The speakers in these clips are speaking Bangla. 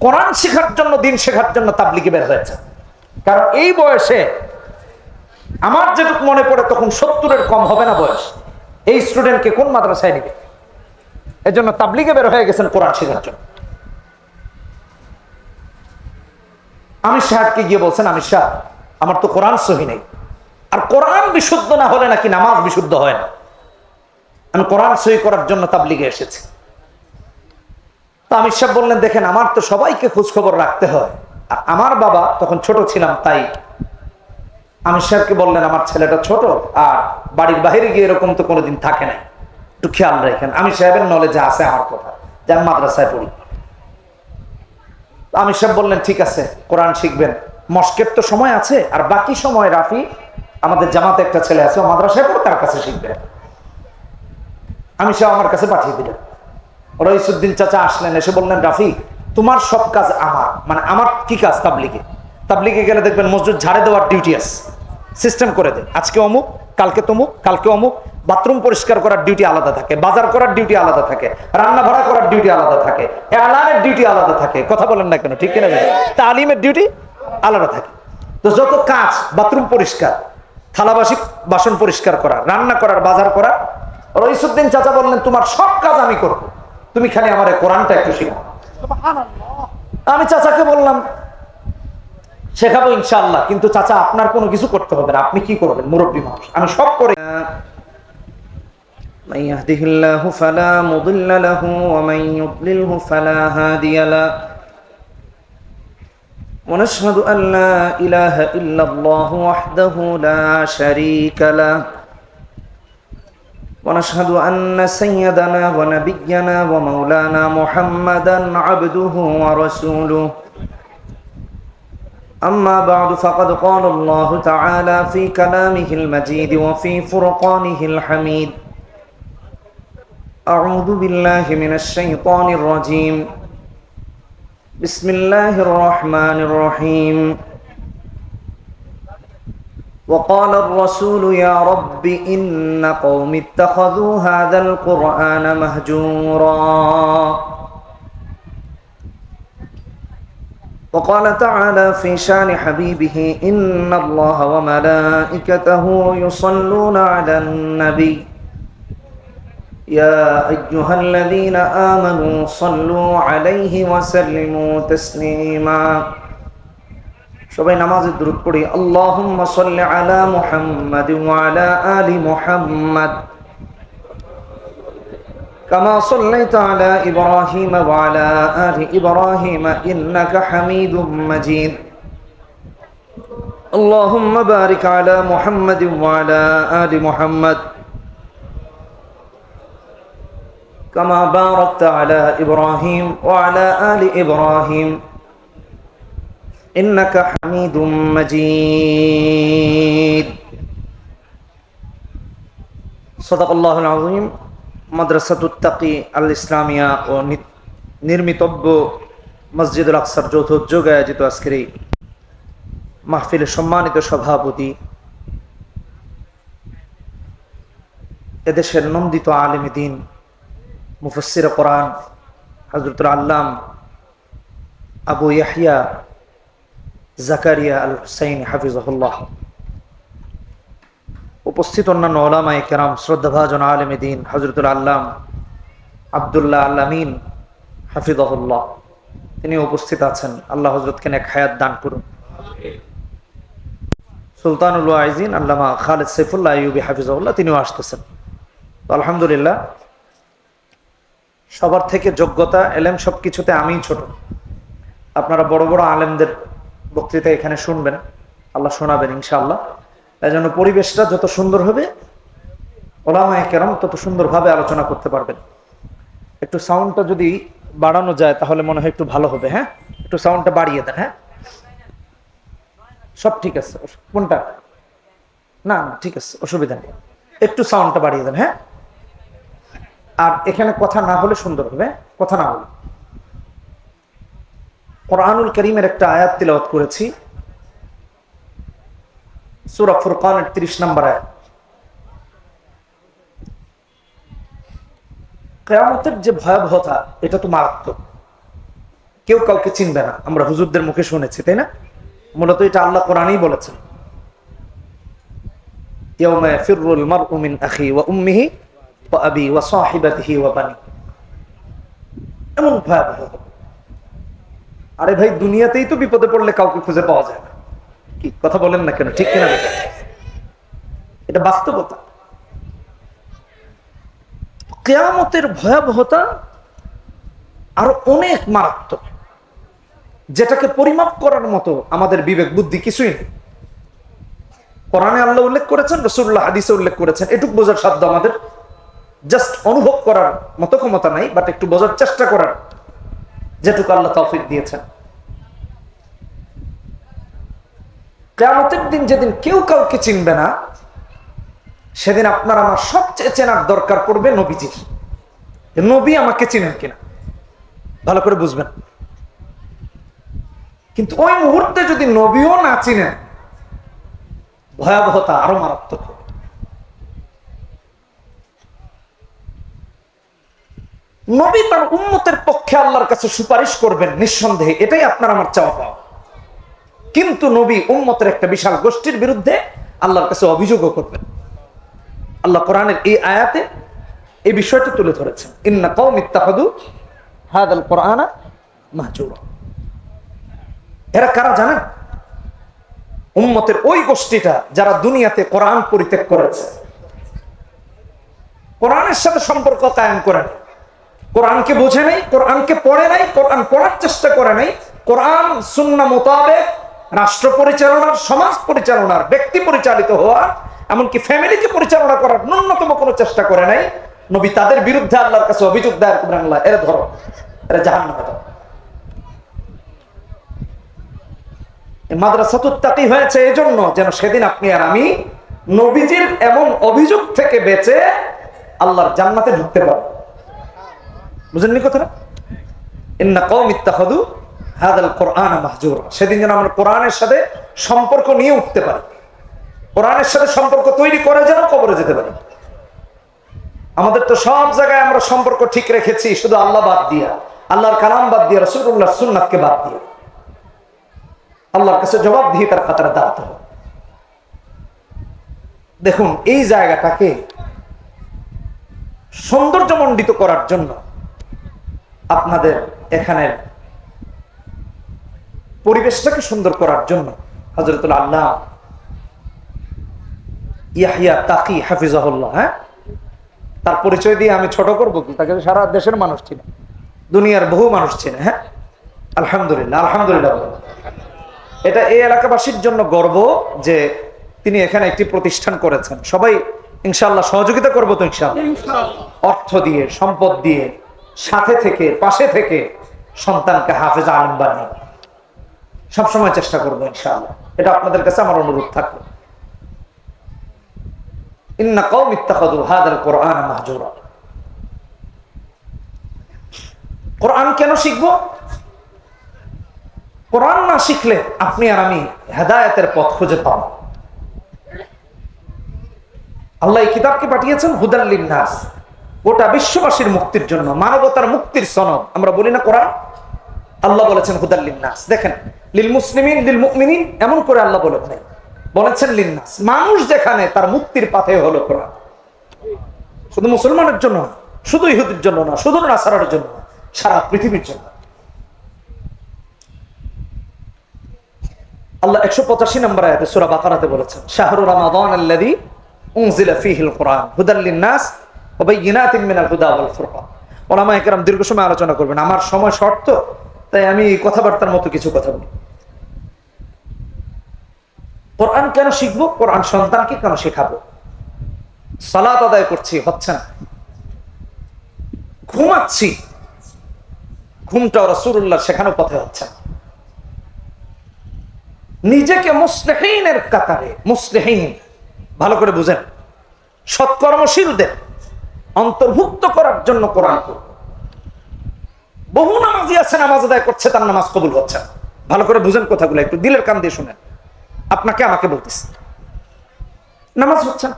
কোরআন শেখার জন্য, দিন শেখার জন্য তাবলিগে বের হয়েছে। কারণ এই বয়সে আমার যেটুকু মনে পড়ে তখন 70-এর কম হবে না বয়স। এই স্টুডেন্টকে কোন মাদ্রাসায় নিবে? এর জন্য তাবলিগে বের হয়ে গেছেন কোরআন শেখার জন্য। আমির সাহেবকে গিয়ে বলছেন, আমির সাহেব, আমার তো কোরআন সহি নেই, আর কোরআন বিশুদ্ধ না হলে নাকি নামাজ বিশুদ্ধ হয় না। আমি কোরআন সহি করার জন্য তাবলিগে এসেছি। তো আমির সাহেব বললেন, দেখেন, আমার তো সবাইকে খোঁজ খবর রাখতে হয়, আর আমার বাবা তখন ছোট ছিলাম, তাই আমির সাহেবকে বললেন, আমার ছেলেটা ছোট আর বাড়ির বাইরে গিয়ে এরকম তো কোনোদিন থাকে না, একটু খেয়াল রাখেন। আমির সাহেবের নলেজে আছে আমার কথা, যে আমি মাদ্রাসায় পড়ি। আমির সাহেব বললেন, ঠিক আছে, কোরআন শিখবেন, মস্কের তো সময় আছে, আর বাকি সময় রাফি আমাদের জামাতে একটা ছেলে আছে, ও মাদ্রাসায় পড়ে, তার কাছে শিখবেন। আমির সাহেব আমার কাছে পাঠিয়ে দিলেন। রইসুদ্দিন চাচা আসলেন, এসে বললেন, রাফি, তোমার সব কাজ আমার, মানে আমার কি কাজ? তাবলিগে। তাবলিগে গেলে দেখবেন মসজিদ ঝাড়ে দেওয়ার ডিউটি আছে, সিস্টেম করে দেয়, আজকে অমুক, কালকে তমুক, কালকে অমুক। বাথরুম পরিষ্কার করার ডিউটি আলাদা থাকে, বাজার করার ডিউটি আলাদা থাকে, রান্না ভাড়া করার ডিউটি আলাদা থাকে, এলানের ডিউটি আলাদা থাকে। কথা বলেন না কেন? ঠিক কিনা? তালিমের ডিউটি আলাদা থাকে। তো যত কাজ, বাথরুম পরিষ্কার, থালাবাসি বাসন পরিষ্কার করা, রান্না করার, বাজার করা, রইসুদ্দিন চাচা বললেন, তোমার সব কাজ আমি করবো, তুমি খালি আমার কোরআনটা একটু শেখাও। আমি চাচাকে বললাম, শেখাবো ইনশাআল্লাহ, কিন্তু চাচা আপনার কোনো কিছু করতে হবে না, আপনি কি করবেন? মুরব্বী মানুষ, আমি সব করে। من يهده الله فلا مضل له ومن يضلله فلا هادي له ونشهد أن لا إله إلا الله وحده لا شريك له ونشهد أن سيدنا ونبينا ومولانا محمدا عبده ورسوله أما بعد فقد قال الله تعالى في كلامه المجيد وفي فرقانه الحميد أعوذ بالله من الشيطان الرجيم بسم الله الرحمن الرحيم وقال الرسول يا رب إن قوم اتخذوا هذا القرآن مهجورا وقال تعالى في شان حبيبه إن الله وملائكته يصلون على النبي يا أيها الذين آمنوا صلوا عليه وسلموا تسليما সবাই নামাজে দুরূদ পড়ি। আল্লাহুম্মা সাল্লি আলা মুহাম্মাদ ওয়া আলা আলি মুহাম্মাদ কামা সাল্লাইতা আলা ইব্রাহিম ওয়া আলা আলি ইব্রাহিম ইন্নাকা হামিদুম মাজিদ। আল্লাহুম্মা বারিক আলা মুহাম্মাদ ওয়া আলা আলি মুহাম্মাদ কামা বারাকতা আলা ইব্রাহিম ওয়া আলা আলি ইব্রাহিম ইন্নাকা হামিদুম মাজিদ। সাদাকাল্লাহুল আযীম। মাদ্রাসাতুত তাকি আল ইসলামিয়া ও নির্মিতব্য মসজিদুল আকসার যৌথ উদ্যোগে আয়োজিত আজকের এই মাহফিলের সম্মানিত সভাপতি, এদেশের নন্দিত আলেম দ্বীন, মুফাসসির কোরআন হযরতুল আল্লাম আবু ইয়াহইয়া জাকারিয়া আল হুসাইনি হাফিজাহুল্লাহ, উপস্থিত অন্যান্য উলামায়ে কেরাম, শ্রদ্ধাভাজন আলেম দ্বীন হযরতুল আল্লাম আব্দুল্লাহ আল আমিন হাফিজাহুল্লাহ, তিনি উপস্থিত আছেন। আল্লাহ হযরতকে নেক হায়াত দান করুন। সুলতানুল ওয়াইজিন আল্লামা খালেদ সাইফুল্লাহ আইয়ুবী হাফিজাহুল্লাহ, তিনিও আসতেছেন। তো আলহামদুলিল্লাহ, সবার থেকে যোগ্যতা, এলেম সবকিছুতে আমিই ছোট। আপনারা বড় বড় আলেমদের বক্তৃতা এখানে শুনবেন, আল্লাহ শোনাবেন ইনশাআল্লাহ। এই জন্য পরিবেশটা যত সুন্দর হবে, উলামায়ে কেরাম তত সুন্দরভাবে আলোচনা করতে পারবেন। একটু সাউন্ডটা যদি বাড়ানো যায় তাহলে মনে হয় একটু ভালো হবে। হ্যাঁ, একটু সাউন্ডটা বাড়িয়ে দেন। হ্যাঁ, সব ঠিক আছে? কোনটা? না না, ঠিক আছে, অসুবিধা নেই, একটু সাউন্ডটা বাড়িয়ে দেন। হ্যাঁ, আর এখানে কথা না হলে সুন্দর হবে, কথা না হলে। কোরআনুল কারীমের একটা আয়াত তিলাওয়াত করেছি, সূরা ফুরকানের 30 নম্বর আয়াত। কিয়ামতের যে ভয়াবহতা, এটা তো মারাত্মক। কেউ কাউকে চিনবে না, আমরা হুজুরদের মুখে শুনেছি, তাই না? মূলত এটা আল্লাহ কোরআনেই বলেছেন, ইয়াউমা ইয়াফিরুল মারউ মিন আখি ওয়া উম্মিহি ওয়া আবি ওয়া সাহিবাতিহি ওয়া বানি। এমন ভয়াবহ। আরে ভাই, দুনিয়াতেই তো বিপদে পড়লে কাউকে খুঁজে পাওয়া যায় না, কি কথা বলেন না কেন? ঠিক কিনা? এটা বাস্তবতা। কিয়ামতের ভয়াবহতা আরো অনেক মারাত্মক, যেটাকে পরিমাপ করার মতো আমাদের বিবেক বুদ্ধি কিছুই নেই। কোরআনে আল্লাহ উল্লেখ করেছেন, রাসূলুল্লাহ হাদিসে উল্লেখ করেছেন, এটুকু বোঝার সাধ্য আমাদের জাস্ট অনুভব করার মতো ক্ষমতা নাই, বাট একটু বোঝার চেষ্টা করার যেটুকু আল্লাহ তৌফিক দিয়েছেন। কিয়ামতের দিন যেদিন কেউ কাউকে চিনবে না, সেদিন আপনার আমার সবচেয়ে চেনার দরকার পড়বে নবীজির। নবী আমাকে চিনেন কিনা ভালো করে বুঝবেন। কিন্তু ওই মুহূর্তে যদি নবীও না চিনেন, ভয়াবহতা আরো মারাত্মক। নবী তার উম্মতের পক্ষে আল্লাহর কাছে সুপারিশ করবেন নিঃসন্দেহে, এটাই আপনার আমার চাওয়া পাওয়া। কিন্তু নবী উম্মতের একটা বিশাল গোষ্ঠীর বিরুদ্ধে আল্লাহর কাছে অভিযোগও করবেন। আল্লাহ কোরআনের এই আয়াতে এই বিষয়টা তুলে ধরেছেন, ইন্না কওমি ইত্তাখাযু হাযাল কুরআনা মাহজুরা। এরা কারা জানেন? উম্মতের ওই গোষ্ঠীটা যারা দুনিয়াতে কোরআন পরিত্যাগ করেছে, কোরআনের সাথে সম্পর্ক কায়েম করে নাই, কোরআনকে বোঝে নাই, কোরআনকে পড়ে নাই, কোরআন পড়ার চেষ্টা করে নাই, কোরআন সুন্নাহ মোতাবেক রাষ্ট্র পরিচালনার, সমাজ পরিচালনার, ব্যক্তি পরিচালিত হওয়ার, এমনকি ফ্যামিলিকে পরিচালনা করার ন্যূনতম কোনো চেষ্টা করে নাই। নবী তাদের বিরুদ্ধে আল্লাহর কাছে অভিযোগ দায়ের করবেন, আল্লাহ এরা ধরো, এরা জাহান্নামে দাও। মাদ্রাসাতুত তাকি হয়েছে এই জন্য যেন সেদিন আপনি আর আমি নবীজির এমন অভিযোগ থেকে বেঁচে আল্লাহর জান্নাতে ঢুকতে পারবো। বুঝেননি কথাটা? ইন্না কওমি ইত্তাখাযু হাযাল কুরআনা মাহজুরা। সেদিন যেন আমরা কোরআনের সাথে সম্পর্ক নিয়ে উঠতে পারি, কোরআনের সাথে সম্পর্ক তৈরি করে যেন কবরে যেতে পারি। আমাদের তো সব জায়গায় আমরা সম্পর্ক ঠিক রেখেছি, শুধু আল্লাহ বাদ দিয়া, আল্লাহর কালাম বাদ দিয়া, রাসূলুল্লাহর সুন্নাতকে বাদ দিয়া। আল্লাহর কাছে জবাবদিহি তার কাতারে দাঁড়াতে হবে। দেখুন, এই জায়গাটাকে সৌন্দর্যমণ্ডিত করার জন্য আপনাদের এখানের পরিবেশটাকে সুন্দর করার জন্য হযরতুল আল্লাহ ইয়াহইয়া তাকি হাফিজাহুল্লাহ, তার পরিচয় দিয়ে আমি ছোট করবো কি? তাকে সারা দেশের মানুষ চিনে, দুনিয়ার বহু মানুষ চিনে। হ্যাঁ, আলহামদুলিল্লাহ, আলহামদুলিল্লাহ। এটা এই এলাকাবাসীর জন্য গর্ব যে তিনি এখানে একটি প্রতিষ্ঠান করেছেন। সবাই ইনশাআল্লাহ সহযোগিতা করবো তো ইনশাআল্লাহ, অর্থ দিয়ে, সম্পদ দিয়ে, সাথে থেকে, পাশে থেকে সন্তানকে হাফেজ আলেম বানিয়ে সবসময় চেষ্টা করবো ইনশাআল্লাহ। এটা আপনাদের কাছে আমার অনুরোধ থাকবে। ইন্না কওমি ইত্তাখাযু হাযাল কুরআনা মাহজুরা। কোরআন কেন শিখবো? কোরআন না শিখলে আপনি আর আমি হেদায়েতের পথ খুঁজে পাব। আল্লাহ এই কিতাবকে পাঠিয়েছেন হুদাল লিন্নাস, গোটা বিশ্ববাসীর মুক্তির জন্য, মানবতার মুক্তির সনদ। আমরা বলি না কোরআন? আল্লাহ বলেছেন হুদাল লিন্নাস। দেখেন, লিল মুসলিমিন লিল মুমিনিন এমন করে আল্লাহ বলেন নাই, বলেছেন লিন্নাস। মানুষ যেখানে তার মুক্তির পথে হলো কোরআন। শুধু মুসলমানের জন্য না, শুধু ইহুদির জন্য না, শুধু নাসারার জন্য না, সারা পৃথিবীর জন্য। আল্লাহ 185 নম্বর আয়াতে সূরা বাকারাতে বলেছেন, শাহরু রমাদানাল্লাযী উনজিলা ফীহিল কুরআন হুদাল লিন্নাস ওয়া বাইয়িনাতিন মিনাল হুদা ওয়াল ফুরকান। উলামায়ে কেরাম দীর্ঘ সময় আলোচনা করবেন, আমার সময় শর্ট, তাই আমি কথাবার্তার মতো কিছু কথা বলি। কোরআন কেন শিখবো? কোরআন সন্তানকে কেন শেখাবো? সালাত আদায় করছি, হচ্ছে না। ঘুমাচ্ছি, ঘুমটাও রাসূলুল্লাহ শেখানো পথে হচ্ছে না। নিজেকে মুসলিহিনের কাতারে, মুসলিহিন ভালো করে বুঝেন, সৎকর্মশীলদের অন্তর্ভুক্ত করার জন্য কোরআন পড়ব। বহু নামাজি আছে, নামাজ আদায় করছে, তার নামাজ কবুল হচ্ছে না। ভালো করে বুঝেন কথাগুলো, একটু দিলের কান দিয়ে শুনেন। আপনাকে আমাকে বলতেছি, নামাজ হচ্ছে না,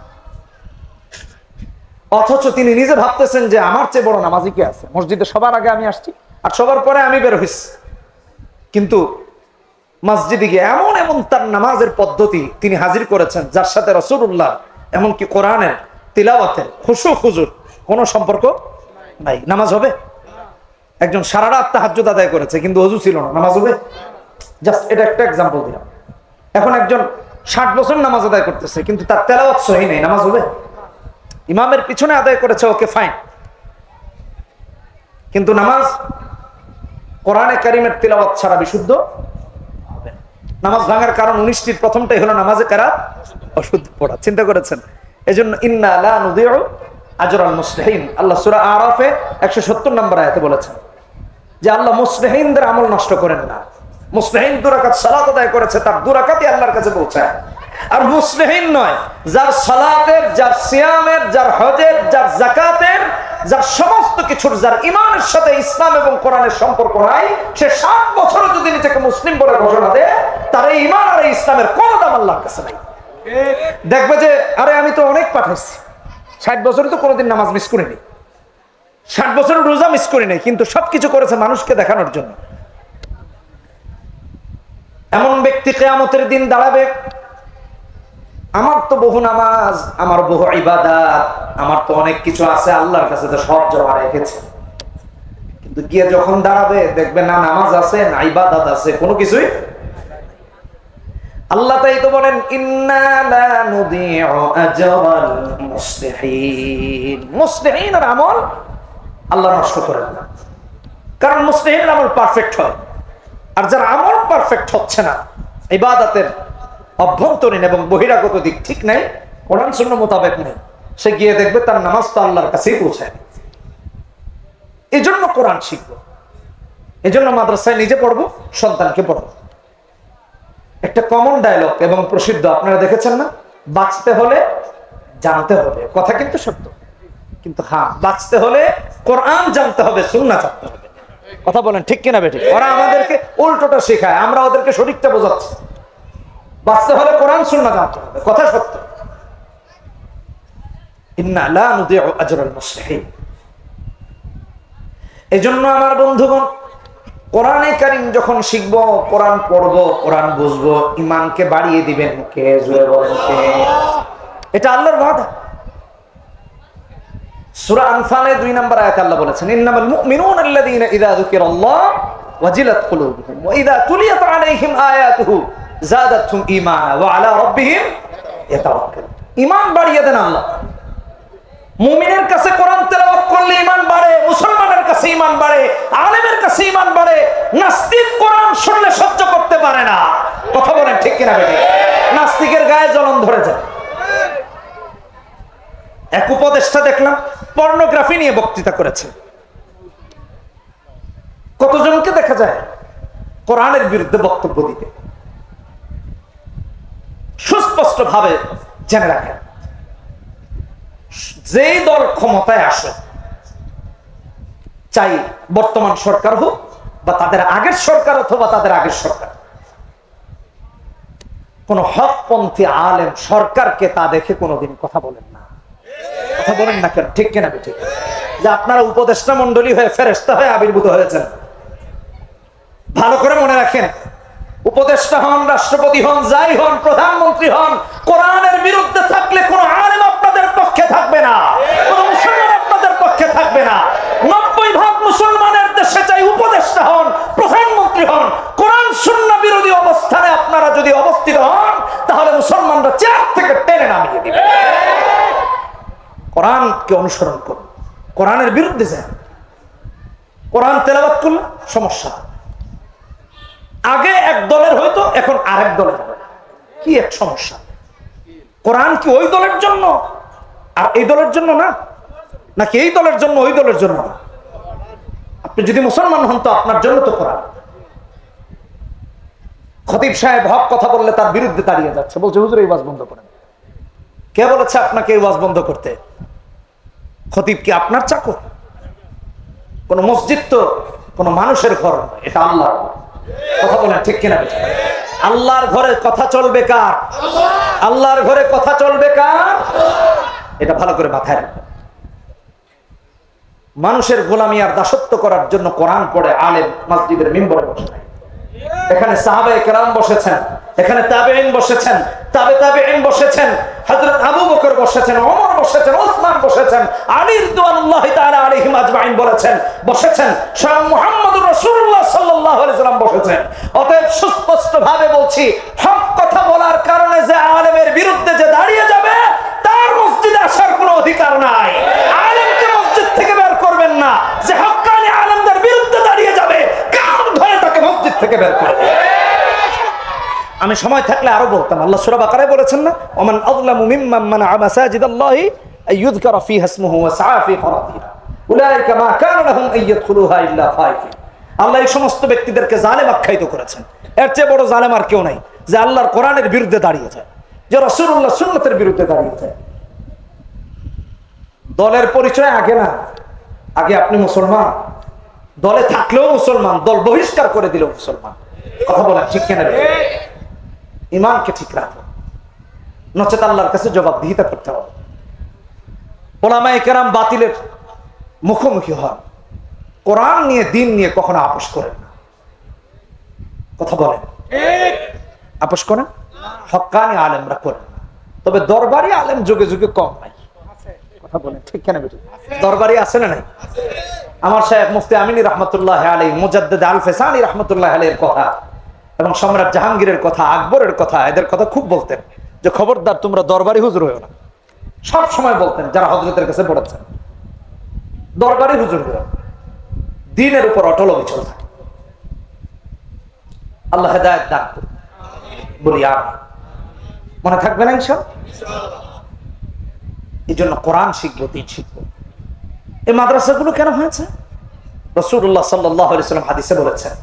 অথচ তিনি নিজে ভাবতেছেন যে আমার চেয়ে বড় নামাজি কে আছে? মসজিদে সবার আগে আমি আসছি আর সবার পরে আমি বের হইছি, কিন্তু মসজিদে গিয়ে এমন এমন তার নামাজের পদ্ধতি তিনি হাজির করেছেন, যার সাথে রাসূলুল্লাহ এমনকি কোরআনের তিলাওয়াতের খুশু খুজুর কোনো সম্পর্ক নাই। নামাজ হবে? একজন সারা রাত তাহাজ্জুদ আদায় করেছে কিন্তু ওযু ছিল না, নামাজ হবে? জাস্ট এটা একটা এক্সাম্পল দিলাম। এখন একজন 60 বছর নামাজ আদায় করতেছে কিন্তু তার তেলাওয়াত সহি নেই, নামাজ হবে? ইমামের পিছনে আদায় করেছে, ওকে ফাইন, কিন্তু নামাজ কোরআনে কারীমের তিলাওয়াত ছাড়া বিশুদ্ধ হবে না। নামাজ ভাঙার কারণ 19টির প্রথমটাই হলো নামাজে কারাত অশুদ্ধ পড়া। চিন্তা করেছেন? এজন্য ইন্না লা নুদিউ আজরাল মুসলিহিন, আল্লাহ সূরা আরাফে 170 নম্বর আয়াতে বলেছেন যে আল্লাহ মুসলিহিনদের আমল নষ্ট করেন না। মুসলিহিন 2 রাকাত সালাত আদায় করেছে, তার 2 রাকাতই আল্লাহর কাছে পৌঁছায়। আর মুসলিহিন নয় যার সালাতের, যার সিয়ামের, যার হজের, যার যাকাতের, যার সমস্ত কিছুর, যার ঈমানের সাথে ইসলাম এবং কোরআনের সম্পর্ক নাই, সে 7 বছরও যদি নিজেকে মুসলিম বলে ঘোষণা দেয়, তার এই ঈমান আর ইসলামের কোনো দাম আল্লাহর কাছে নাই। দেখবে যে আরে আমি তো অনেক পাঠাইছি, 60 বছরে তো কোনোদিন নামাজ মিস করিনি, 60 বছরের রোজা মিস করি নাই, কিন্তু সবকিছু করেছে মানুষকে দেখানোর জন্য। এমন ব্যক্তি কিয়ামতের দিন দাঁড়াবে, আমার তো বহু নামাজ, আমার বহু ইবাদত, আমার তো অনেক কিছু আছে, আল্লাহর কাছে তো সব জমা রেখেছে, কিন্তু গিয়ে যখন দাঁড়াবে দেখবে না নামাজ আছে, না ইবাদত আছে, কোনো কিছুই। আল্লাহ তাই তো বলেন ইন্না লা নুদিউ আজরাল মুসলিহিন, মুসলিহিনের আমল আল্লাহ নষ্ট করেন না, কারণ মুসলিহিনের আমল পারফেক্ট হয়। আর যার আমল পারফেক্ট হচ্ছে না, ইবাদতের অভ্যন্তরীণ এবং বহিরাগত দিক ঠিক নাই, কোরআন সুন্নাহ মোতাবেক নেই, সে গিয়ে দেখবে তার নামাজ তো আল্লাহর কাছেই পৌঁছায়। এজন্য কোরআন শিখবো, এজন্য মাদ্রাসায় নিজে পড়বো, সন্তানকে পড়বো। একটা কমন ডায়লগ এবং প্রসিদ্ধ, আপনারা দেখেছেন না? বাঁচতে হলে জানতে হবে, কথা কিন্তু সত্য, কিন্তু হ্যাঁ বাঁচতে হলে কোরআন জানতে হবে, সুন্নাহ জানতে হবে। কথা বলেন ঠিক কিনা বেঠিক? ওরা আমাদেরকে উল্টোটা শেখায়, আমরা ওদেরকে সঠিকটা বোঝাচ্ছি। বাঁচতে হলে কোরআন সুন্নাহ জানতে হবে, কথা সত্য। ইন্না লা নুদিউ আজরাল মুসলিহিন। এজন্য আমার বন্ধুগণ, কোরআনে কারীম যখন শিখবো, কোরআন পড়বো, কোরআন বুঝবো, ঈমানকে বাড়িয়ে দিবেন কে? জোরে বলেন কে? এটা আল্লাহর ওয়াদা। সূরা আনফালের 2 নম্বর আয়াতে আল্লাহ বলেছেন ইন্নামাল মুমিনুনা আল্লাযীনা ইযা যুকিরাল্লাহ ওয়াজিলাত কুলুবুহুম ওয়া ইযা তুলিয়াত আলাইহিম আয়াতুহু যাদাতহুম ঈমানা ওয়া আলা রাব্বিহিম ইয়াতাওয়াক্কালুন। ঈমান বাড়িয়ে দেন আল্লাহ। মুমিনের কাছে কোরআন তেলাওয়াত করলে ঈমান বাড়ে, মুসলমানের কাছে ঈমান বাড়ে, আলেমের কাছে ঈমান বাড়ে। নাস্তিক কোরআন শুনলে সহ্য করতে পারে না, কথা বলেন ঠিক কিনা বেঠিক? নাস্তিকের গায়ে জ্বলন ধরে যায়। এক উপদেষ্টা দেখলাম পর্নোগ্রাফি নিয়ে বক্তৃতা করেছে। কতজনকে দেখা যায় কোরআনের বিরুদ্ধে বক্তব্য দিতে? সুস্পষ্ট ভাবে জেনে রাখেন, যেই দল ক্ষমতায় আসে, চাই বর্তমান সরকার হোক বা তাদের আগের সরকার অথবা তাদের আগের সরকার, কোন হকপন্থী আলেম সরকারকে তা দেখে কোনোদিন কথা বলেন না। কথা বলেন না কেন? ঠিক কিনা ঠিক? যে আপনারা উপদেষ্টা মন্ডলী হয়ে ফেরেশতা হয়ে আবির্ভূত হয়েছেন, ভালো করে মনে রাখেন, উপদেষ্টা হন, রাষ্ট্রপতি হন, যাই হন, প্রধানমন্ত্রী হন, কোরআনের বিরুদ্ধে থাকলে কোন আলেম আপনাদের পক্ষে থাকবে না, কোন মুসলমান আপনাদের পক্ষে থাকবে না। 90% মুসলমানের দেশে চাই উপদেষ্টা হন, প্রধানমন্ত্রী হন, কোরআন সুন্নাহ বিরোধী অবস্থানে আপনারা যদি অবস্থিত হন, তাহলে মুসলমানরা চেয়ার থেকে টেনে নামিয়ে দিবে। কোরআনকে অনুসরণ করুন, কোরআনের বিরুদ্ধে যান। কোরআন তেলাওয়াত করলে সমস্যা, আগে এক দলের হয়তো এখন আরেক দলের হবে, কি এক সমস্যা? কোরআন কি ওই দলের জন্য আর এই দলের জন্য না, নাকি এই দলের জন্য ওই দলের জন্য না? আপনি যদি মুসলমান হন তো আপনার জন্য তো কোরআন। খতিব সাহেব হক কথা বললে তার বিরুদ্ধে দাঁড়িয়ে যাচ্ছে, বলছে হুজুর এই ওয়াজ বন্ধ করেন। কে বলেছে আপনাকে এই ওয়াজ বন্ধ করতে? খতিব কি আপনার চাকর? কোন মসজিদ তো কোন মানুষের ঘর নয়, এটা আল্লাহর ঘর। কথা বলেন ঠিক কিনা? আল্লাহর ঘরে কথা চলবে কার? আল্লাহর ঘরে কথা চলবে কার? এটা ভালো করে মাথায় রাখবেন। মানুষের গোলামি আর দাসত্ব করার জন্য কোরআন পড়ে আলেম মসজিদের মিম্বরে বসে নাই। এখানে সাহাবায়ে কেরাম বসেছেন, এখানে তাবেঈন বসেছেন, তাবেঈন বসেছেন, হযরত আবু বকর বসেছেন, ওমর বসেছেন, ওসমান বসেছেন, আলী রাদিয়াল্লাহু তাআলা আলাইহিম আজমাইন বসেছেন, স্বয়ং মুহাম্মদুর রাসূলুল্লাহ সাল্লাল্লাহু আলাইহি ওয়াসাল্লাম বসেছেন। অতএব সুস্পষ্ট ভাবে বলছি, হক কথা বলার কারণে যে আলেমের বিরুদ্ধে যে দাঁড়িয়ে যাবে তার মসজিদে আসার কোনো অধিকার নাই। আলেমকে মসজিদ থেকে বের করবেন না, যে হক্কানি আলেমদের বিরুদ্ধে দাঁড়িয়ে যাবে কান ধরে তাকে মসজিদ থেকে বের করবে। আমি সময় থাকলে আরো বলতাম, আল্লাহ সূরা বাকারায় বলেছেন না, ওমান আযলামু মিম্মান মানাআ মাসাজিদাল্লাহি আইয়ুযকারা ফীহা ইসমুহু ওয়া সাআ ফী খরাতিহা উলাইকা মা কানা লাহুম আইয়াদখুলুহা ইল্লা খায়ফিন। আল্লাহ এই সমস্ত ব্যক্তিদেরকে জালেম আখ্যায়িত করেছেন। এর চেয়ে বড় জালেম আর কেউ নাই, যে আল্লাহর কোরআনের বিরুদ্ধে দাঁড়িয়ে যায়, যে রাসূলুল্লাহ সুন্নাতের বিরুদ্ধে দাঁড়িয়ে যায়। দলের পরিচয় আগে না, আগে আপনি মুসলমান, দলে থাকলেও মুসলমান, দল বহিষ্কার করে দিলেও মুসলমান। কথা বলেন ঠিক কেন? ইমানকে ঠিক রাখো, নচেত আল্লাহর কাছে জবাবদিহিতা করতে হবে। উলামায়ে কেরাম বাতিলের মুখোমুখি হন, কোরআন নিয়ে দিন নিয়ে কখনো আপোষ করেন না। কথা বলেন, আপোষ করেন? হক্কানি আলেমরা করেন না, তবে দরবারি আলেম যুগে যুগে কম নাই। কথা বলেন ঠিক কেন? দরবারি আছে না নাই? আমার শায়েখ মুফতি আমিনী রাহমাতুল্লাহ আলাইহি, মুজাদ্দিদ আল ফেসানি রাহমাতুল্লাহ আলাইহির কথা এবং সম্রাট জাহাঙ্গীরের কথা, আকবরের কথা, এদের কথা খুব বলতেন, যে খবরদার তোমরা দরবারি হুজুর হইও না। সব সময় বলতেন যারা হযরতের কাছে পড়েছেন, দরবারি হুজুর হইও, দ্বীনের উপর অটল অবিচল থাকে। আল্লাহ হেদায়েত দান করুন, বলি আমিন। মনে থাকবে না ইনশাআল্লাহ? এই জন্য কোরআন শিখবো, দিন শিখবো। এই মাদ্রাসাগুলো কেন হয়েছে? রাসূলুল্লাহ সাল্লাল্লাহু আলাইহি ওয়াসাল্লাম হাদিসে বলেছেন,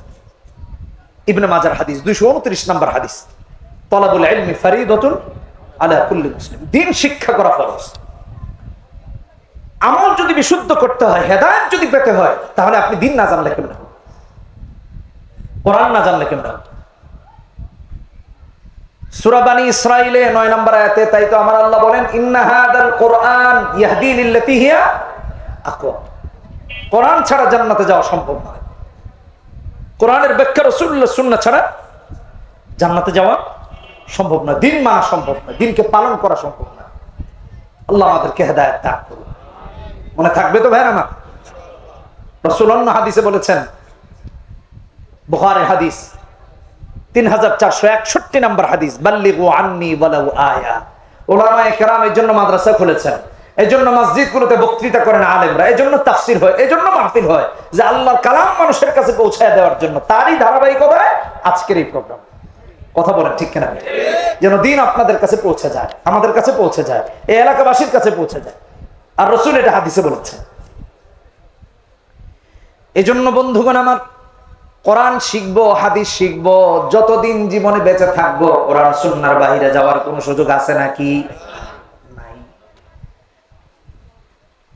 ইবনে মাজার হাদিস 229 নম্বর হাদিস, তালাবুল ইলমি ফরিদাতুন আলা কুল্লি মুসলিম। দিন শিক্ষা করা ফরজ। আমল যদি বিশুদ্ধ করতে হয়, হেদায়েত যদি পেতে হয়, তাহলে আপনি দিন না জানলে কেমন হবে? কোরআন না জানলে কেমন হবে? সূরা বানী ইসরাঈলে 9 নম্বর আয়াতে তাই তো আমার আল্লাহ বলেন, ইন্না হাদাল কুরআন ইয়াহদি লিল্লাতী হিয়া আকওয়াম। কোরআন ছাড়া জান্নাতে যাওয়া সম্ভব নয়। কোরআনের ব্যাখ্যা রাসূলুল্লাহর সুন্নাহ ছাড়া জান্নাতে যাওয়া সম্ভব নয়, দিন মানা সম্ভব নয়, দিনকে পালন করা সম্ভব নয়। আল্লাহ আমাদেরকে হেদায়েত দান করুন। মনে থাকবে তো ভাইরা? না, রাসূলুল্লাহ হাদিসে বলেছেন, বুখারীর হাদিস 3461 নম্বর হাদিস, বাল্লিগু আন্নী ওয়ালাউ আয়া। উলামায়ে কেরাম এই জন্য মাদ্রাসা খুলেছেন, এই জন্য মসজিদগুলোতে বক্তৃতা করেন আলেমরা, এই জন্য তাফসীর হয়, এই জন্য মাহফিল হয়, যে আল্লাহর কালাম মানুষের কাছে পৌঁছায় দেওয়ার জন্য। তারই ধারাবাহিকতায় আজকের এই প্রোগ্রাম। কথা বলেন ঠিক কিনা? যেন দিন আপনাদের কাছে পৌঁছে যায়, আমাদের কাছে পৌঁছে যায়, এই এলাকাবাসীর কাছে পৌঁছে যায়। আর রাসূল এটা হাদিসে বলেছেন। এই জন্য বন্ধুগণ আমার, কোরআন শিখবো, হাদিস শিখবো, যতদিন জীবনে বেঁচে থাকবো কোরআন সুন্নাহর বাইরে যাওয়ার কোন সুযোগ আছে নাকি? নাই।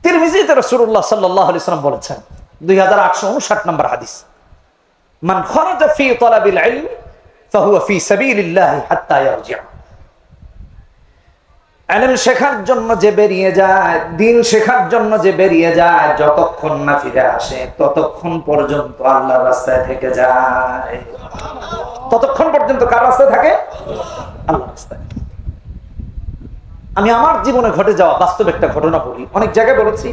তিরমিজিতে রাসূলুল্লাহ সাল্লাল্লাহু আলাইহি ওয়াসাল্লাম বলেছেন, 2859 নম্বর হাদিস, মান খারাজা ফি তালাবিল ইলম ফাহুয়া ফি সাবিলিল্লাহ হাত্তা ইয়ারজি'a। ইলম শেখার জন্য যে বেরিয়ে যায়, দিন শেখার জন্য যে বেরিয়ে যায়, যতক্ষণ না ফিরে আসে ততক্ষণ পর্যন্ত আল্লাহর রাস্তায় থেকে যায়। ততক্ষণ পর্যন্ত কার রাস্তায় থাকে? আল্লাহর রাস্তায়। আমি আমার জীবনে ঘটে যাওয়া বাস্তব একটা ঘটনা বলি, অনেক জায়গায় বলেছি,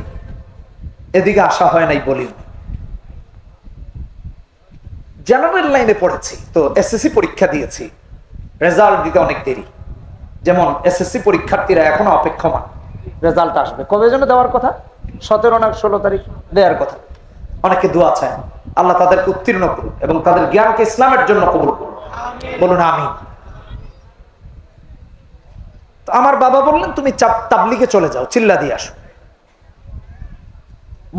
এদিকে আসা হয় নাই বলি। জেনারেল লাইনে পড়েছি তো, এসএসসি পরীক্ষা দিয়েছি, রেজাল্ট দিতে অনেক দেরি। যেমন এসএসসি পরীক্ষার্থীরা এখনো অপেক্ষমান, রেজাল্ট আসবে কবে যেন দেওয়ার কথা, 17 না 16 তারিখ দেওয়ার কথা। অনেকে দোয়া চায়, আল্লাহ তাদেরকে উত্তীর্ণ করুন এবং তাদের জ্ঞানকে ইসলামের জন্য কবুল করুন, বলুন আমিন। তো আমার বাবা বললেন, তুমি তাবলিগে চলে যাও, চিল্লা দিয়ে আসো।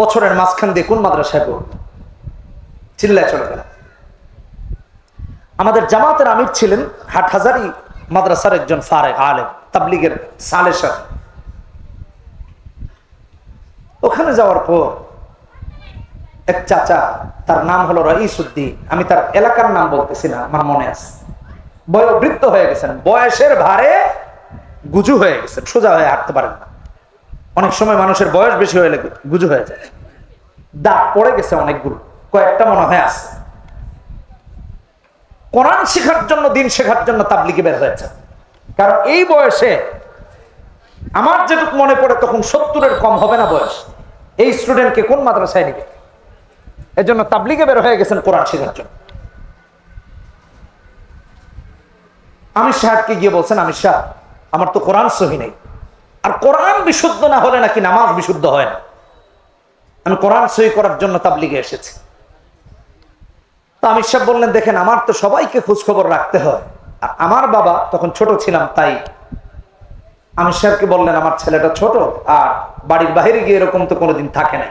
বছরের মাঝখান দিয়ে কোন মাদ্রাসায় পড়ব, চিল্লায় চলে গেলাম। আমাদের জামাতের আমির ছিলেন হাটহাজারী মাদ্রাসার একজন ফারেক আলেম, তাবলিগের সালের সাথে। ওখানে যাওয়ার পর এক চাচা, তার নাম হলো রইসউদ্দিন, আমি তার এলাকার নাম বলতেছি না, আমার মনে আছে, বয়োবৃদ্ধ হয়ে গেছেন, বয়সের ভারে গুজু হয়ে গেছেন, সোজা হয়ে হাঁটতে পারেন না। অনেক সময় মানুষের বয়স বেশি হয়ে গুজু হয়ে যায়, দাঁত পড়ে গেছে অনেকগুলো, কয়েকটা মনে হয় আছে। কোরআন শেখার জন্য, দিন শেখার জন্য তাবলিগে বের হয়েছে। কারণ এই বয়সে আমার যেটুকু মনে পড়ে তখন 70-এর কম হবে না বয়স। এই স্টুডেন্টকে কোন মাদ্রাসায় নিবে? এর জন্য তাবলিগে বের হয়ে গেছেন কোরআন শেখার জন্য। আমির সাহেবকে গিয়ে বলছেন, আমির সাহেব, আমার তো কোরআন সহি নেই, আর কোরআন বিশুদ্ধ না হলে নাকি নামাজ বিশুদ্ধ হয় না। আমি কোরআন সহি করার জন্য তাবলিগে এসেছি। তো আমির সাহেব বললেন, দেখেন, আমার তো সবাইকে খোঁজ খবর রাখতে হয়, আর আমার বাবা তখন ছোট ছিলাম, তাই আমির সাহেবকে বললেন, আমার ছেলেটা ছোট আর বাড়ির বাইরে গিয়ে এরকম তো কোনোদিন থাকে না,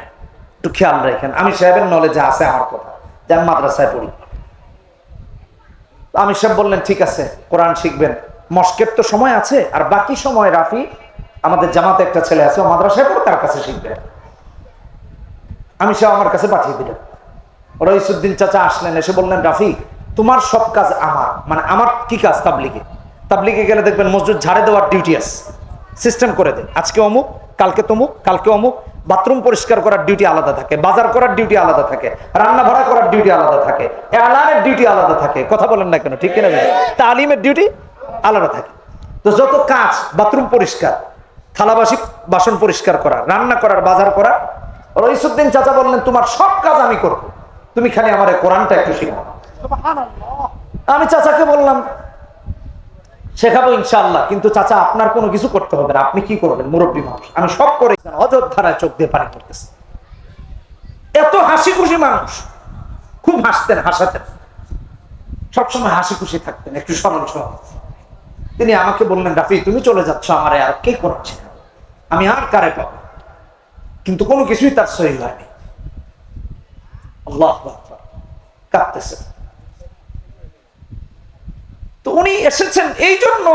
একটু খেয়াল রাখেন। আমির সাহেবের নলেজে আছে আমার কথা, যে আমি মাদ্রাসায় পড়ি। আমির সাহেব বললেন, ঠিক আছে, কোরআন শিখবেন, মস্কের তো সময় আছে, আর বাকি সময় রাফি আমাদের জামাতে একটা ছেলে আছে, ও মাদ্রাসায় পড়ে, তার কাছে শিখবেন। আমির সাহেব আমার কাছে পাঠিয়ে দিলেন। রইসুদ্দিন চাচা আসলেন, এসে বললেন, রাফি, তোমার সব কাজ আমার, মানে আমার কি কাজ? তাবলিগে গেলে দেখবেন মসজিদ ঝাড়ে দেওয়ার ডিউটি আছে, সিস্টেম করে দেন, আজকে অমুক, কালকে তমুক, কালকে অমুক। বাথরুম পরিষ্কার করার ডিউটি আলাদা থাকে, বাজার করার ডিউটি আলাদা থাকে, রান্না ভাড়া করার ডিউটি আলাদা থাকে, এলানের ডিউটি আলাদা থাকে। কথা বলেন না কেন? ঠিক কিনা? তালিমের ডিউটি আলাদা থাকে। তো যত কাজ, বাথরুম পরিষ্কার, থালাবাসি বাসন পরিষ্কার করা, রান্না করার, বাজার করা, রইসুদ্দিন চাচা বললেন, তোমার সব কাজ আমি করবো, তুমি খালি আমার কোরআনটা একটু শেখাও। আমি চাচাকে বললাম, শেখাবো ইনশাআল্লাহ, কিন্তু চাচা আপনার কোনো কিছু করতে হবে না, আপনি কি করবেন, মুরব্বী মানুষ, আমি সব করে। অযোধ্যায় চোখ দিয়ে পানি পড়তেছে। এত হাসি খুশি মানুষ, খুব হাসতেন, হাসাতেন, সবসময় হাসি খুশি থাকতেন, একটু সরল সহজ। তিনি আমাকে বললেন, রাফি, তুমি চলে যাচ্ছ, আমারে আর কে করছে, আমি আর কারে পাবো? কিন্তু কোনো কিছুই তার সহি হয়নি। আল্লাহু আকবার, কাঁদতেছে। তো উনি এসেছেন এই জন্য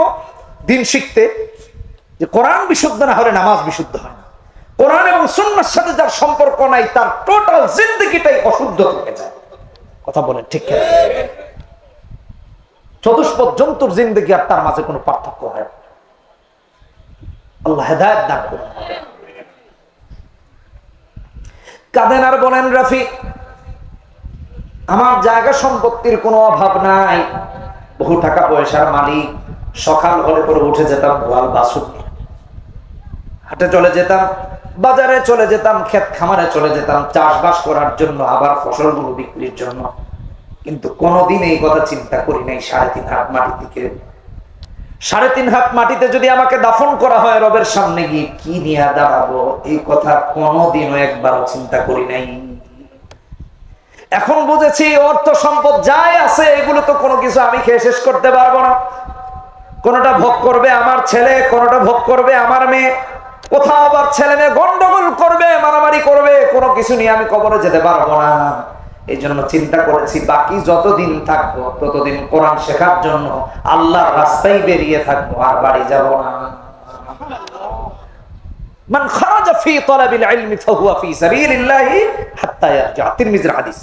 দিন শিখতে, যে কোরআন বিশুদ্ধ না হলে নামাজ বিশুদ্ধ হয় না। কোরআন এবং সুন্নাহর সাথে যার সম্পর্ক নাই, তার টোটাল জিন্দেগিটাই অশুদ্ধ থেকে যায়। কথা বলেন ঠিক কিনা? চতুষ্পদ জন্তুর জিন্দেগি আর তার মাঝে কোনো পার্থক্য হয় না। আল্লাহ হেদায়েত দান করুন। কাঁদেন আর বলেন, রাফি, আমার জায়গা সম্পত্তির কোনো অভাব নাই, বহু টাকা পয়সার মালিক, সকাল হলে করে উঠে যেতাম গোয়াল বাছুর নিয়ে, হাটে চলে যেতাম, বাজারে চলে যেতাম, ক্ষেত খামারে চলে যেতাম চাষবাস করার জন্য, আবার ফসলগুলো বিক্রির জন্য। কিন্তু কোনোদিন এই কথা চিন্তা করি নাই 3.5 হাত মাটির দিকে, 3.5 হাত মাটিতে যদি আমাকে দাফন করা হয়, রবের সামনে গিয়ে কি নিয়ে দাঁড়াবো, এই কথা কোনোদিনও একবারও চিন্তা করি নাই। এখন বুঝেছি, অর্থ সম্পদ যাই আছে, এগুলো তো কোনো কিছু আমি খেয়ে শেষ করতে পারবো না। কোনোটা ভোগ করবে আমার ছেলে, কোনোটা ভোগ করবে আমার মেয়ে, কোথাও আবার ছেলে মেয়ে গন্ডগোল করবে, মারামারি করবে, কোনো কিছু নিয়ে আমি কবরে যেতে পারবো না। এই জন্য চিন্তা করেছি, বাকি যতদিন থাকবো ততদিন কোরআন শেখার জন্য আল্লাহর রাস্তায় বেরিয়ে থাকবো, আর বাড়ি যাব না। মান খারাজা ফি তালাবিল ইলমি ফাহুয়া ফি সাবিলিল্লাহি হাত্তা ইয়ারজা, তিরমিজির হাদিস।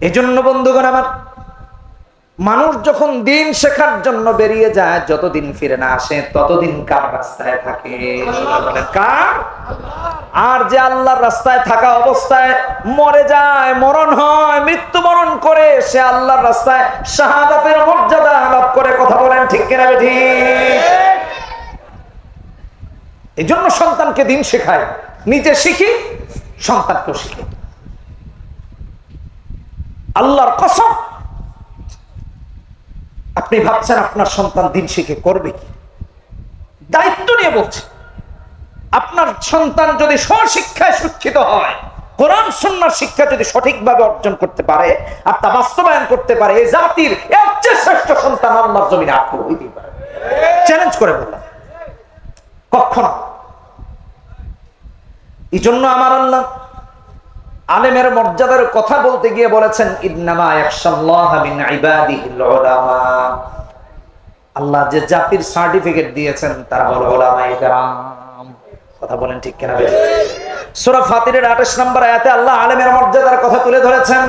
এজন্য বন্ধুগণ আমার, মানুষ যখন দিন শেখার জন্য বেরিয়ে যায়, যতদিন ফিরে না আসে ততদিন কার রাস্তায় থাকে? কার? আর যে আল্লাহর রাস্তায় থাকা অবস্থায় মরে যায়, মরণ হয়, মৃত্যুবরণ করে, সে আল্লাহর রাস্তায় শাহাদাতের মর্যাদা লাভ করে। কথা বলেন ঠিক কিনা ঠিক? এই জন্য সন্তানকে দিন শেখায়, নিজে শিখি, সন্তানকেও শিখে। আল্লাহর কসম, আপনি ভাবছেন আপনার সন্তান দিন শিখে করবে কি? দায়িত্ব নিয়ে বলছে, আপনার সন্তান যদি স্বশিক্ষায় শিক্ষিত হয়, কোরআন সুন্নাহর শিক্ষা যদি সঠিকভাবে অর্জন করতে পারে আর তা বাস্তবায়ন করতে পারে, এই জাতির এর চেয়ে শ্রেষ্ঠ সন্তান আল্লাহর জমিনে আর কেউ হইতেই পারে। চ্যালেঞ্জ করে বললাম, কখনো। এই জন্য আমার আল্লাহ আলেমের মর্যাদার কথা বলতে গিয়ে বলেছেন, ইন্নামা ইয়াখশাল্লাহা মিন ইবাদিহিল উলামা। আল্লাহ যে জাতির সার্টিফিকেট দিয়েছেন তারা হলো উলামায়ে কেরাম। কথা বলেন ঠিক কিনা? সূরা ফাতিরের 28 নম্বর আয়াতে আল্লাহ আলেমের মর্যাদার কথা তুলে ধরেছেন।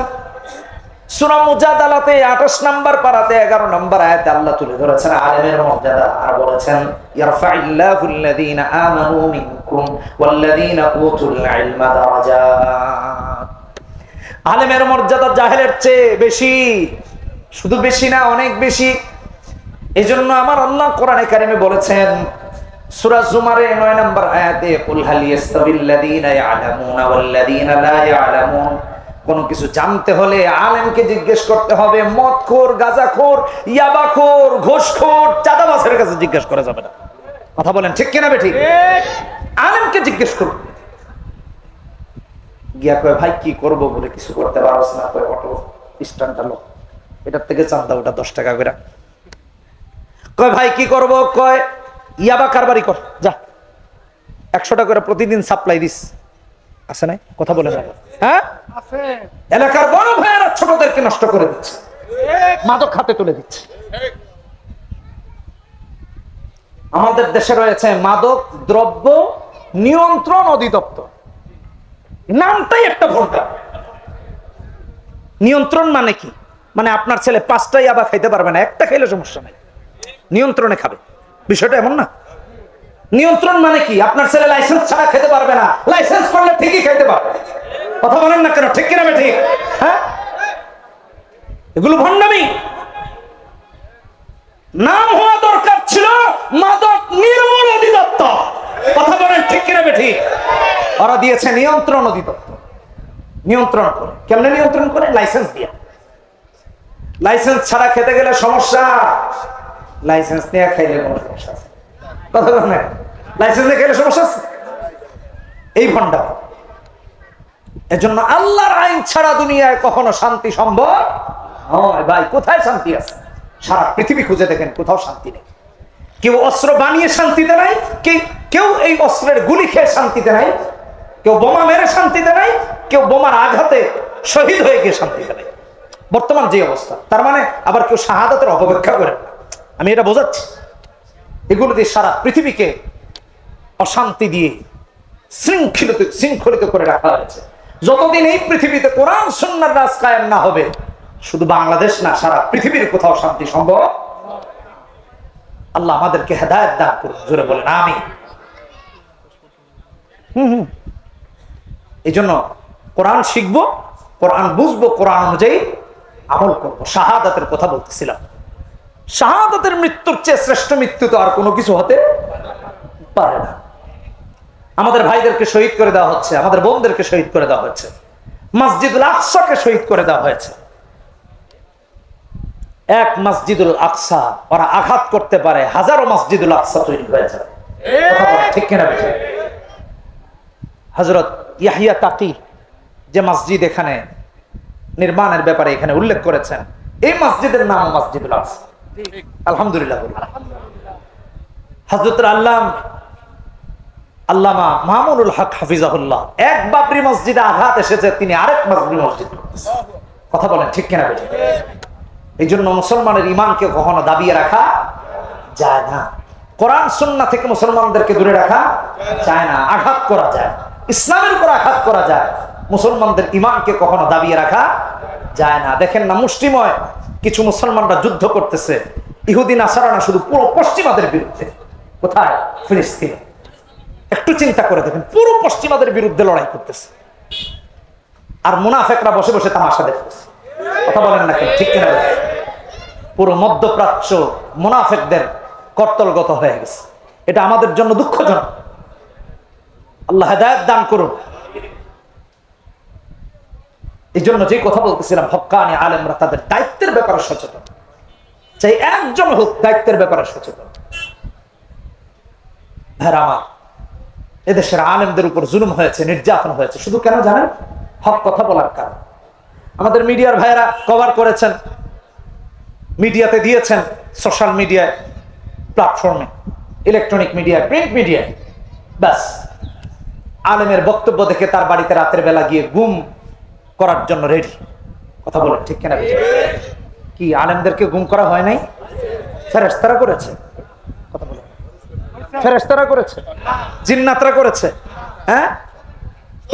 সূরা মুজাদালাতে 28 নম্বর পারাতে 11 নম্বর আয়াতে আল্লাহ তুলে ধরেছেন আলেমের মর্যাদা, আর বলেছেন, ইয়ারফাইল্লাহুল্লাযীনা আমানু মিনকুম ওয়াল্লাযীনা উতুল ইলমা দারাজাত। আলেমের মর্যাদা জাহেলের চেয়ে বেশি। শুধু বেশি না, অনেক বেশি। এই জন্য আমার আল্লাহ কোরআনে কারিমে বলেছেন সূরা জুমারে 9 নম্বর আয়াতে, কুল হাল ইয়াস্তাবিল্লাযীনা ইয়ালামুনা ওয়াল্লাযীনা লা ইয়ালামুন। কোন কিছু জানতে হলে আলেমকে জিজ্ঞেস করতে হবে। মদখোর, গাঁজাখোর, ইয়াবাখোর, ঘুষখোর, চাঁদাবাজের কাছে জিজ্ঞেস করা যাবে না। কথা বলেন ঠিক কিনা বেঠিক? আলেমকে জিজ্ঞেস করুন। গিয়া কয় ভাই কি করব বলে কিছু করতে পারছ না, কয় অটো স্ট্যান্ডটা লো, এটার থেকে চান্দা ওটা 10 টাকা করে। কয় ভাই কি করব? কয় ইয়াবা কারবারি কর, যা 100 টাকা করে প্রতিদিন সাপ্লাই দিস। আছে নাই? কথা বলে না? হ্যাঁ আছে। এলাকার বড় ভাইয়েরা ছোটদেরকে নষ্ট করে দিচ্ছে, মাদক হাতে তুলে দিচ্ছে। আমাদের দেশে রয়েছে মাদক দ্রব্য নিয়ন্ত্রণ অধিদপ্তর, নামটাই একটা ভোল্টা। নিয়ন্ত্রণ মানে কি? মানে আপনার ছেলে 5টা ইয়াবা খাইতে পারবে না, একটা খাইলে সমস্যা নাই, নিয়ন্ত্রণে খাবে। বিষয়টা এমন না। নিয়ন্ত্রণ মানে কি? আপনার ছেলে লাইসেন্স ছাড়া খেতে পারবে না, লাইসেন্স করলে ঠিকই খাইতে পারবে। কথা বলেন না কেন? ঠিক কিনা ঠিক? হ্যাঁ, এগুলো ভণ্ডামি। নাম হওয়া দরকার ছিল মাদক নির্মূল অধিদপ্তর। কথা বলেন ঠিক কিনা ঠিক? ওরা দিয়েছে নিয়ন্ত্রণ অধিদপ্তর। নিয়ন্ত্রণ করে কেমনে? নিয়ন্ত্রণ করে লাইসেন্স দিয়ে। লাইসেন্স ছাড়া খেতে গেলে সমস্যা, লাইসেন্স নিয়ে খাইলে কোনো সমস্যা আছে? কথা বলেন না, লাইসেন্স নিয়ে খাইলে সমস্যা আছে? এই ভণ্ডা। এজন্য আল্লাহর আইন ছাড়া দুনিয়ায় কখনো শান্তি সম্ভব নয়। ভাই কোথায় শান্তি আছে? সারা পৃথিবী খুঁজে দেখেন, কোথাও শান্তি নেই। কেউ অস্ত্র বানিয়ে শান্তিতে নাই, কেউ এই অস্ত্রের গুলি খেয়ে শান্তিতে নাই, কেউ বোমা মেরে শান্তিতে নাই, কেউ বোমার আঘাতে শহীদ হয়ে গিয়ে শান্তিতে নাই। বর্তমান যে অবস্থা, তার মানে আবার কেউ শাহাদাতের অপেক্ষা করে না। আমি এটা বোঝাচ্ছি। এগুলো দিয়ে সারা পৃথিবীকে অশান্তি দিয়ে শৃঙ্খলিত করে রাখা হয়েছে। যতদিন এই পৃথিবীতে কোরআন সুন্নাহর রাজ কায়েম না হবে, শুধু বাংলাদেশ না, সারা পৃথিবীর কোথাও শান্তি সম্ভব। আল্লাহ আমাদেরকে হেদায়েত দান করুন, জোরে বলেন আমিন। এই জন্য কোরআন শিখবো, কোরআন বুঝবো, কোরআন অনুযায়ী আমল করবো। শাহাদাতের কথা বলতেছিলাম। শাহাদাতের মৃত্যুর চেয়ে শ্রেষ্ঠ মৃত্যু তো আর কোনো কিছু হতে পারে না। আমাদের ভাইদেরকে শহীদ করে দেওয়া হচ্ছে, আমাদের বোনদেরকে শহীদ করে দেওয়া হচ্ছে, মসজিদুল আকসাকে শহীদ করে দেওয়া হয়েছে। এক মসজিদুল আকসা ওরা আঘাত করতে পারে, হাজারো মসজিদুল আকসা তৈরি হয়ে যায়। ঠিক কিনা? হযরত ইয়াহিয়া তাকি যে মসজিদ এখানে নির্মাণের ব্যাপারে এখানে উল্লেখ করেছেন, এই মসজিদের নাম মসজিদুল আকসা। আলহামদুলিল্লাহ। হযরত আল্লামা মামুনুল হক হাফিজাহুল্লাহ এক বাবরি মসজিদে আঘাত এসেছে, তিনি আরেক বাবরি মসজিদ। কথা বলেন ঠিক কিনা? এই জন্য মুসলমানের ইমানকে কখনো দাবিয়ে রাখা যায় না। কোরআন সুন্নাহ থেকে মুসলমানদেরকে দূরে রাখা যায় না, আঘাত করা যায়, ইসলামের উপর আঘাত করা যায়। মুসলমানদের ইমানকে কখনো দাবিয়ে রাখা যায় না। দেখেন না, মুষ্টিময় কিছু মুসলমানরা যুদ্ধ করতেছে, ইহুদি নাসারা না, শুধু পুরো পশ্চিমাদের বিরুদ্ধে। কোথায়? ফিলিস্তিনে। একটু চিন্তা করে দেখেন, পুরো পশ্চিমাদের বিরুদ্ধে লড়াই করতেছে, আর মুনাফেকরা বসে বসে তামাশা দেখতেছে। কথা বলেন না কেন? ঠিক কিনা? পুরো মধ্যপ্রাচ্য মুনাফেকদের কর্তলগত হয়ে গেছে। এটা আমাদের জন্য দুঃখজনক। আল্লাহ হেদায়েত দান করুন। এই জন্য যে কথা বলতেছিলাম, হক্কানি আলেমরা তাদের দায়িত্বের ব্যাপারে সচেতন, চাই একজন হোক দায়িত্বের ব্যাপারে সচেতন। ভাইরা আমার, এদেশের আলেমদের উপর জুলুম হয়েছে, নির্যাতন হয়েছে, শুধু কেন জানেন? হক কথা বলার কারণ। আমাদের মিডিয়ার ভাইয়েরা কভার করেছেন, মিডিয়াতে দিয়েছেন, সোশ্যাল মিডিয়ায়, প্ল্যাটফর্মে, ইলেকট্রনিক মিডিয়ায়, প্রিন্ট মিডিয়ায়। ব্যাস, আলেমের বক্তব্য দেখে তার বাড়িতে রাতের বেলা গিয়ে গুম করার জন্য রেডি। কথা বলেন ঠিক কিনা? কি আলেমদেরকে গুম করা হয় নাই? ফেরেশতারা করেছে। কথা বলেন, ফেরেশতারা করেছে, জিন্নাতরা করেছে। হ্যাঁ,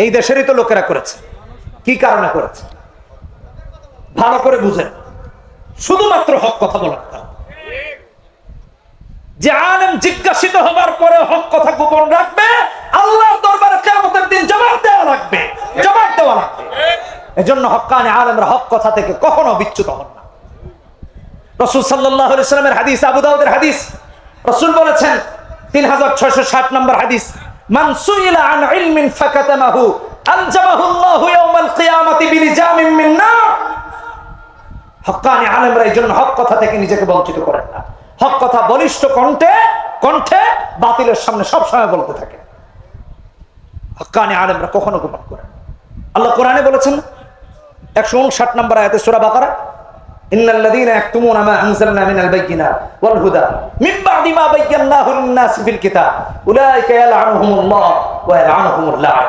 এই দেশেরই তো লোকেরা করেছে। কি কারণে করেছে? ভালো করে বুঝেন, শুধুমাত্র হক কথা বলার কারণ। যে আলেম জিজ্ঞাসিত হবার পরে হক কথা গোপন রাখবে, আল্লাহর দরবারে কিয়ামতের দিন জবাব দেওয়া লাগবে, জবাব দেওয়া লাগবে। এজন্য হক্কানি আলেমরা হক কথা থেকে কখনো বিচ্যুত হন না। রাসূল সাল্লাল্লাহু আলাইহি ওয়াসাল্লামের হাদিস, আবু দাউদের হাদিস, রাসূল বলেছেন 3660 নম্বর হাদিস, মান সুইলা আন ইলমিন ফাকাতামাহু আলজামাহু আল্লাহু ইয়াওমাল কিয়ামাতি বিলিজামিন মিন নার। হক্কানি আলেমরা এই জন্য হক কথা থেকে নিজেকে বঞ্চিত করেন না। হক কথা বলিষ্ঠ কণ্ঠে কণ্ঠে বাতিলের সামনে সব সময় বলতে থাকে। হক্কানি আলেমরা কখনো গোপন করেন। আল্লাহ কোরআনে বলেছেন 159 নম্বর আয়াতে সূরা বাকারা, ইন্নাল্লাযীনা ইয়াকতুমুনা মা আনজালনা মিনাল বাইয়িনাতি ওয়াল হুদা মিন বা'দি মা বায়্যানাহু লিন-নাসি ফিল কিতাব উলাইকা ইয়ালআনুহুমুল্লাহ ওয়া ইয়ালআনুহুমুল লা'আন।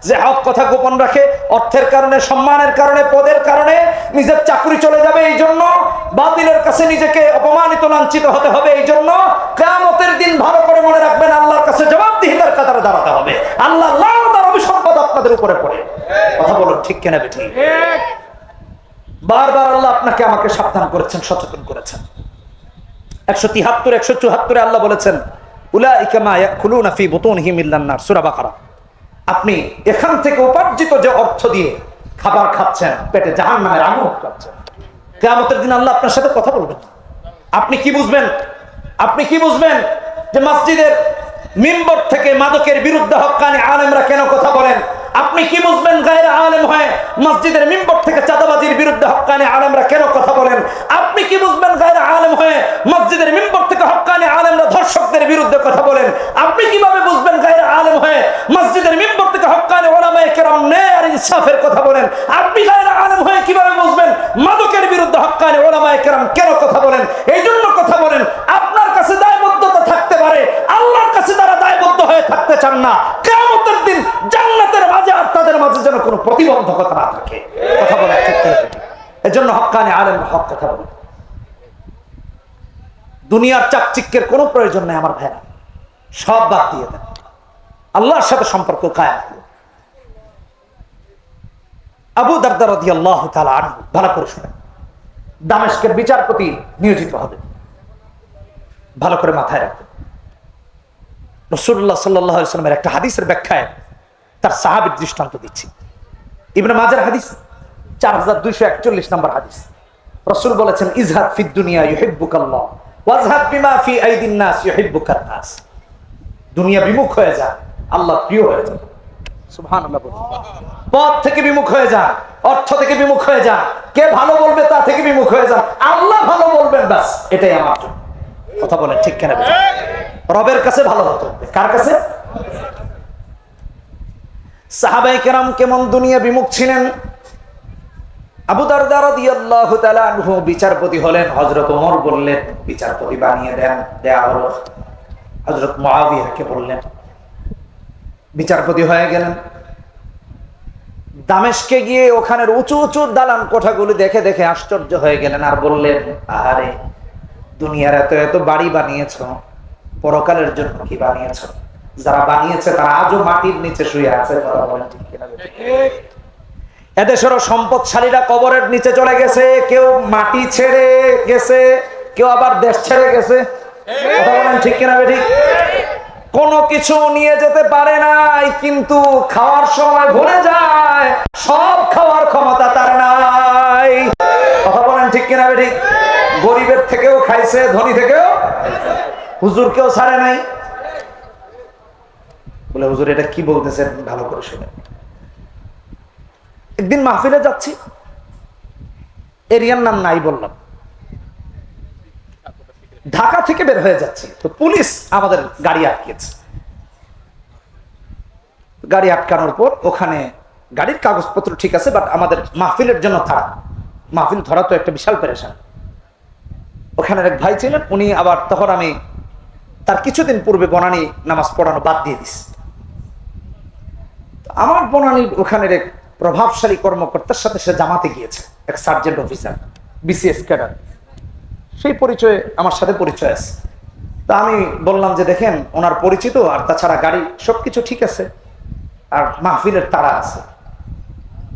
যে হক কথা গোপন রাখে, অর্থের কারণে, সম্মানের কারণে, পদের কারণে নিজের চাকরি চলে যাবে, এই জন্য বাতিলের কাছে নিজেকে অপমানিত লাঞ্ছিত হতে হবে, এই জন্য কিয়ামতের দিন ভালো করে মনে রাখবেন আল্লাহর কাছে জবাবদিহিতার কাতারে দাঁড়াতে হবে। আল্লাহ লানত আর অভিসম্পদ আপনাদের উপরে পড়ে। কথা বলুন ঠিক কিনা বেঠিক? বারবার আল্লাহ আপনাকে আমাকে সাবধান করেছেন, সচেতন করেছেন। 173 174 আল্লাহ বলেছেন উলাইকা মা ইয়াকুলুনা ফি বুতুনহিম ইল্লান নার, সূরা বাকারা। আপনি এখান থেকে উপার্জিত যে অর্থ দিয়ে খাবার খাচ্ছেন, পেটে জাহান্নামের আগুন খাচ্ছেন। কিয়ামতের দিন আল্লাহ আপনার সাথে কথা বলবেন। আপনি কি বুঝবেন? আপনি কি বুঝবেন যে মসজিদের মিম্বর থেকে মাদকের বিরুদ্ধে হক্কানি আলেমরা কেন কথা বলেন? আপনি কি বুঝবেন গায়রে আলেম হয়ে মসজিদের মিম্বর থেকে চাঁদাবাজির বিরুদ্ধে হক্কানি আলেমরা কেন কথা বলেন? আপনি কি বুঝবেন গায়রে আলেম হয়ে মসজিদের মিম্বর থেকে হক্কানি আলেমরা ধর্ষকদের বিরুদ্ধে কথা বলেন? আপনি কিভাবে বুঝবেন গায়রে আলেম হয়ে মসজিদের মিম্বর থেকে হক্কানি উলামায়ে কেরাম ন্যায় আর ইনসাফের কথা বলেন? আপনি গায়রে আলেম হয়ে কিভাবে বুঝবেন মাদকের বিরুদ্ধে হক্কানি উলামায়ে কেরাম কেন কথা বলেন? এই জন্য কথা বলেন আপনার কাছে দায়বদ্ধতা থাকতে পারে, আল্লাহর কাছে তারা দায়বদ্ধ হয়ে থাকতে চান না। কিয়ামতের দিন জান্নাতের মাঝে আর তাদের মাঝে যেন কোনো প্রতিবন্ধকতা না থাকে। কথা বলে ঠিক করে। এজন্য হক্কানি আলেম হক কথা বলে। দুনিয়ার চাকচিক্যের কোনো প্রয়োজন নেই আমার ভাইরা, সব বাদ দিয়ে দেন, আল্লাহর সাথে সম্পর্ক কায়েম করুন। আবু দারদা রাদিয়াল্লাহু তাআলা আনহু, ভালো করে শুনেন, দামেস্কের বিচারপতি নিয়োজিত হবে, ভালো করে মাথায় রাখবেন। রাসূলুল্লাহ সাল্লাল্লাহু আলাইহি ওয়াসাল্লামের একটা হাদিসের ব্যাখ্যায় তার সাহাবীর দৃষ্টান্ত দিচ্ছি। ইবনে মাজার হাদিস 4241 নম্বর হাদিস। রাসূল বলেছেন ইজহাদ ফিদ দুনিয়া ইউহিব্বুকাল্লাহ ওয়াজহাদ বিমা ফি আইদিন নাস ইউহিব্বুকান নাস। দুনিয়া বিমুখ হয়ে যা, আল্লাহ প্রিয় হয়ে যাবে। সুবহানাল্লাহ। পথ থেকে বিমুখ হয়ে যা, অর্থ থেকে বিমুখ হয়ে যা, কে ভালো বলবে তা থেকে বিমুখ হয়ে যা, আল্লাহ ভালো বলবেন, বাস এটাই আমার জন্য। কথা বলেন ঠিক কিনা? রবের কাছে ভালো হতে হবে। কার কাছে? সাহাবায়ে কেরাম কেমন দুনিয়া বিমুখ ছিলেন? আবু দারদা রাদিয়াল্লাহু তাআলা আনহু বিচারপতি হলেন, হযরত ওমর বললেন বিচারপতি বানিয়ে দেন, দেয়া হলো। হযরত মুআবিয়াকে বললেন, বিচারপতি হয়ে গেলেন। দামেস্কে গিয়ে ওখানের উঁচু উঁচু দালান কোঠাগুলি দেখে দেখে আশ্চর্য হয়ে গেলেন, আর বললেন আরে দুনিয়ার এত এত বাড়ি বানিয়েছ, পরকালের জন্য কি বানিয়েছ? যারা বানিয়েছে তারা আজও মাটির নিচে শুয়ে আছে। এদেশেরও সম্পদশালীরা কবরের নিচে চলে গেছে, কেউ মাটি ছেড়ে গেছে, কেউ আবার দেশ ছেড়ে গেছে। কথা বলেন ঠিক কিনা বেঠিক? কোনো কিছু নিয়ে যেতে পারে নাই, কিন্তু খাওয়ার সময় ভুলে যায় সব খাওয়ার ক্ষমতা তার নাই। কথা বলেন ঠিক কিনা বেঠিক? গরিবের থেকেও খাইছে, ধনী থেকেও। হুজুরকেও ছাড়ে নাই। বলে হুজুর এটা কি বলতেছেন, ভালো করে শুনে। একদিন মাহফিলে যাচ্ছি, এরিয়ার নাম নাই বললাম, ঢাকা থেকে বের হয়ে যাচ্ছি, তো পুলিশ আমাদের গাড়ি আটকেছে। গাড়ি আটকানোর পর ওখানে গাড়ির কাগজপত্র ঠিক আছে, বাট আমাদের মাহফিলের জন্য থাকা, মাহফিল ধরা তো একটা বিশাল পেরেশান। ওখানে এক ভাই ছিলেন, উনি আবার, তখন আমি তার কিছুদিন পূর্বে বনানী নামাজ পড়ানো বাদ দিয়ে দিস। আমার বনানীর ওখানের এক প্রভাবশালী কর্মকর্তার সাথে সে জামাতে গিয়েছে, এক সার্জেন্ট অফিসার, বিসিএস ক্যাডার। সেই পরিচয়ে আমার সাথে পরিচয় আছে। তা আমি বললাম যে দেখেন ওনার পরিচিত, আর তাছাড়া গাড়ি সবকিছু ঠিক আছে, আর মাহফিলের তারা আছে।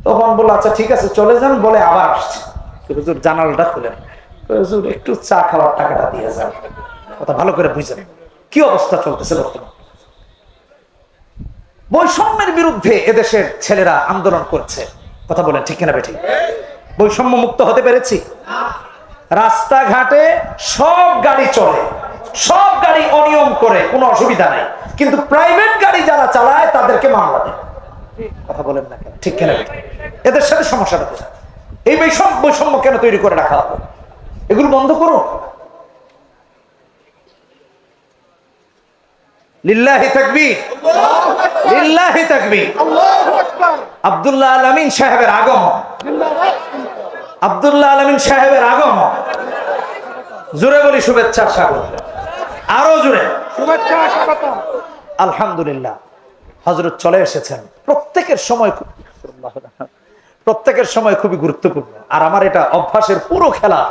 তখন বললো আচ্ছা ঠিক আছে চলে যান, বলে আবার আসছে। হুজুর জানালাটা খুলেন, হুজুর একটু চা খাওয়ার টাকাটা দিয়ে যান। কথা ভালো করে বুঝেন কি অবস্থা চলতেছে বর্তমান। বৈষম্যের বিরুদ্ধে এদেশের ছেলেরা আন্দোলন করছে। কথা বলেন ঠিক কিনা বেঠিক? বৈষম্য মুক্ত হতে পেরেছি? রাস্তাঘাটে সব গাড়ি চলে, সব গাড়ি অনিয়ম করে, কোনো অসুবিধা নাই, কিন্তু প্রাইভেট গাড়ি যারা চালায় তাদেরকে মামলা দেয়। কথা বলেন না কেন? ঠিক কেন? এদের সাথে সমস্যাটা কোথায়? এই বৈষম্য কেন তৈরি করে রাখা হবে? এগুলো বন্ধ করুন। লিল্লাহি তাকবীর, লিল্লাহি তাকবীর। আব্দুল্লাহ আল আমিন সাহেবের আগমন, আব্দুল্লাহ আল আমিন সাহেবের আগমন, জোরে বলি শুভেচ্ছা স্বাগত, আরো জোরে শুভেচ্ছা স্বাগত। আলহামদুলিল্লাহ, হযরত চলে এসেছেন। প্রত্যেকের সময় খুবই গুরুত্বপূর্ণ। আর আমার এটা অভ্যাসের পুরো খেলা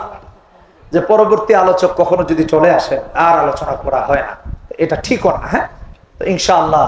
যে পরবর্তী আলোচক কখনো যদি চলে আসেন আর আলোচনা করা হয় না, এটা ঠিকও না। হ্যাঁ, তো ইনশাআল্লাহ